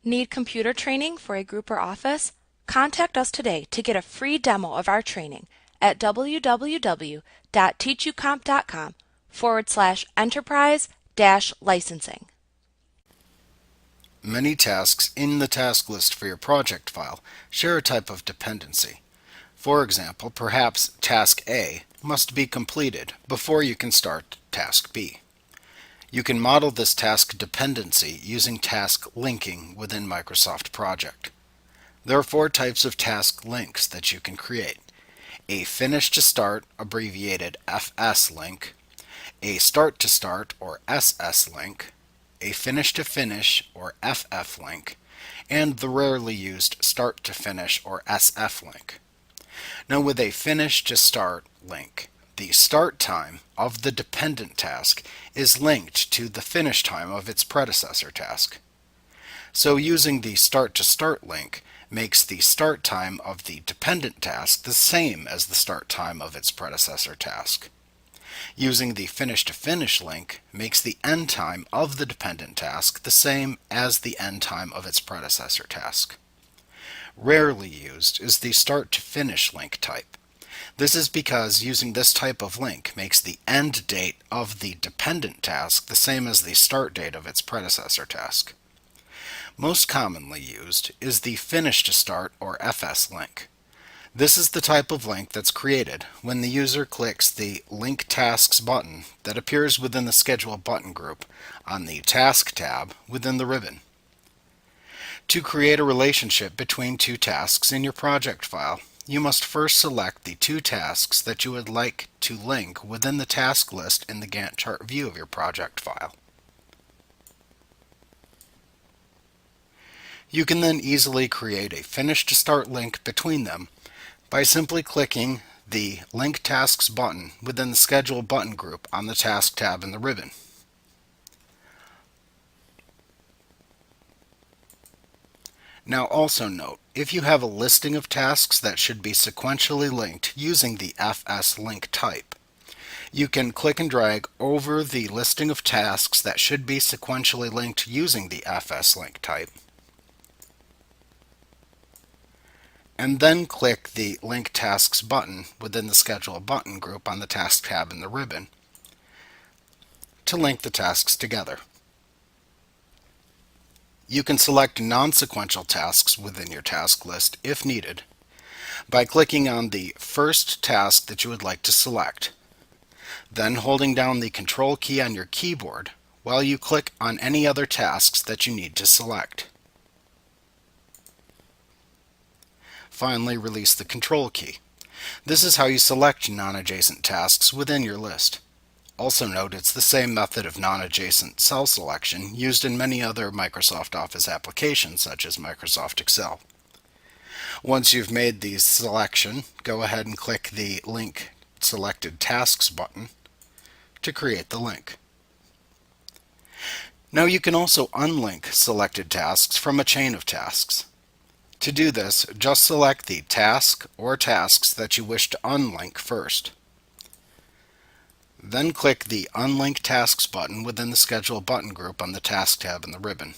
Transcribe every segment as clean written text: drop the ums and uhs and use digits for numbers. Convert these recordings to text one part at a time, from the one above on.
Need computer training for a group or office? Contact us today to get a free demo of our training at www.teachucomp.com/enterprise-licensing. Many tasks in the task list for your project file share a type of dependency. For example, perhaps task A must be completed before you can start task B. You can model this task dependency using task linking within Microsoft Project. There are 4 types of task links that you can create: a finish to start, abbreviated FS link, a start to start or SS link, a finish to finish or FF link, and the rarely used start to finish or SF link. Now, with a finish to start link, the start time of the dependent task is linked to the finish time of its predecessor task. So using the start to start link makes the start time of the dependent task the same as the start time of its predecessor task. Using the finish to finish link makes the end time of the dependent task the same as the end time of its predecessor task. Rarely used is the start to finish link type. This is because using this type of link makes the end date of the dependent task the same as the start date of its predecessor task. Most commonly used is the finish to start or FS link. This is the type of link that's created when the user clicks the Link Tasks button that appears within the Schedule button group on the Task tab within the ribbon. To create a relationship between 2 tasks in your project file, you must first select the 2 tasks that you would like to link within the task list in the Gantt chart view of your project file. You can then easily create a finish to start link between them by simply clicking the Link Tasks button within the Schedule button group on the Task tab in the ribbon. Now also note, if you have a listing of tasks that should be sequentially linked using the FS link type, you can click and drag over the listing of tasks that should be sequentially linked using the FS link type, and then click the Link Tasks button within the Schedule button group on the Task tab in the ribbon to link the tasks together. You can select non-sequential tasks within your task list if needed by clicking on the first task that you would like to select, then holding down the Control key on your keyboard while you click on any other tasks that you need to select. Finally, release the Control key. This is how you select non-adjacent tasks within your list. Also note, it's the same method of non-adjacent cell selection used in many other Microsoft Office applications such as Microsoft Excel. Once you've made the selection, go ahead and click the Link Selected Tasks button to create the link. Now you can also unlink selected tasks from a chain of tasks. To do this, just select the task or tasks that you wish to unlink first. Then click the Unlink Tasks button within the Schedule button group on the Task tab in the ribbon.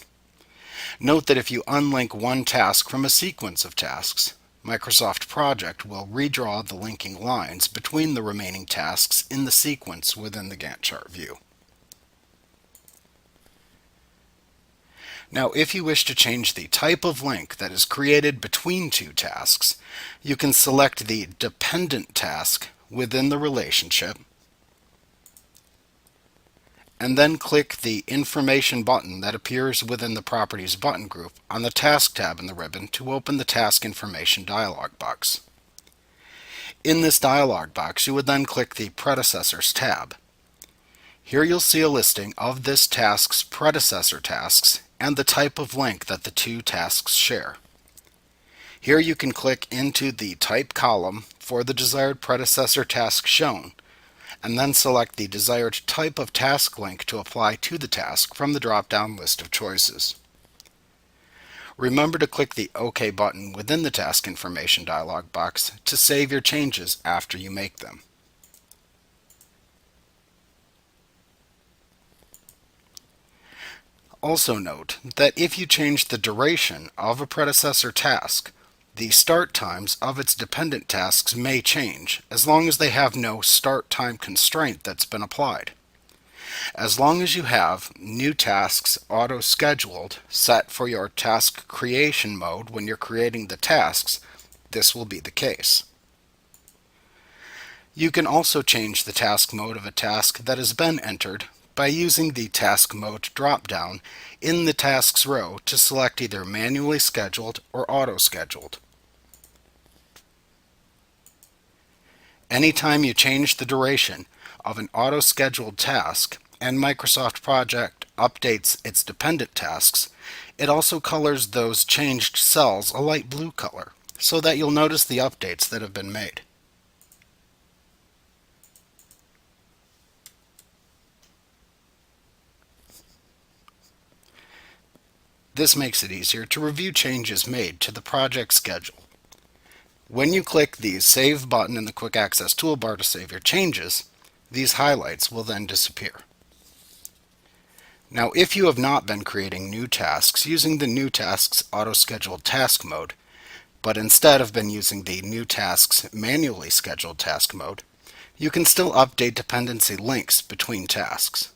Note that if you unlink one task from a sequence of tasks, Microsoft Project will redraw the linking lines between the remaining tasks in the sequence within the Gantt chart view. Now, if you wish to change the type of link that is created between 2 tasks, you can select the dependent task within the relationship and then click the Information button that appears within the Properties button group on the Task tab in the ribbon to open the Task Information dialog box. In this dialog box, you would then click the Predecessors tab. Here you'll see a listing of this task's predecessor tasks and the type of link that the 2 tasks share. Here you can click into the Type column for the desired predecessor task shown, and then select the desired type of task link to apply to the task from the drop-down list of choices. Remember to click the OK button within the Task Information dialog box to save your changes after you make them. Also note that if you change the duration of a predecessor task, the start times of its dependent tasks may change, as long as they have no start time constraint that's been applied. As long as you have new tasks auto-scheduled set for your task creation mode when you're creating the tasks, this will be the case. You can also change the task mode of a task that has been entered by using the Task Mode drop-down in the Tasks row to select either Manually Scheduled or Auto-Scheduled. Anytime you change the duration of an auto-scheduled task and Microsoft Project updates its dependent tasks, it also colors those changed cells a light blue color so that you'll notice the updates that have been made. This makes it easier to review changes made to the project schedule. When you click the Save button in the Quick Access toolbar to save your changes, these highlights will then disappear. Now, if you have not been creating new tasks using the New Tasks Auto-Scheduled Task mode, but instead have been using the New Tasks Manually Scheduled Task mode, you can still update dependency links between tasks.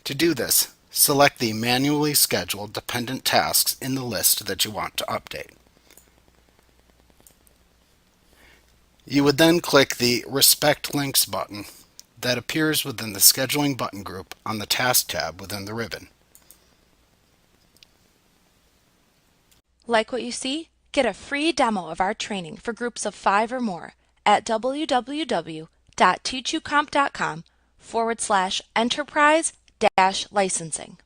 To do this, select the manually scheduled dependent tasks in the list that you want to update. You would then click the Respect Links button that appears within the Scheduling button group on the Task tab within the ribbon. Like what you see? Get a free demo of our training for groups of 5 or more at www.teachucomp.com/enterprise-licensing.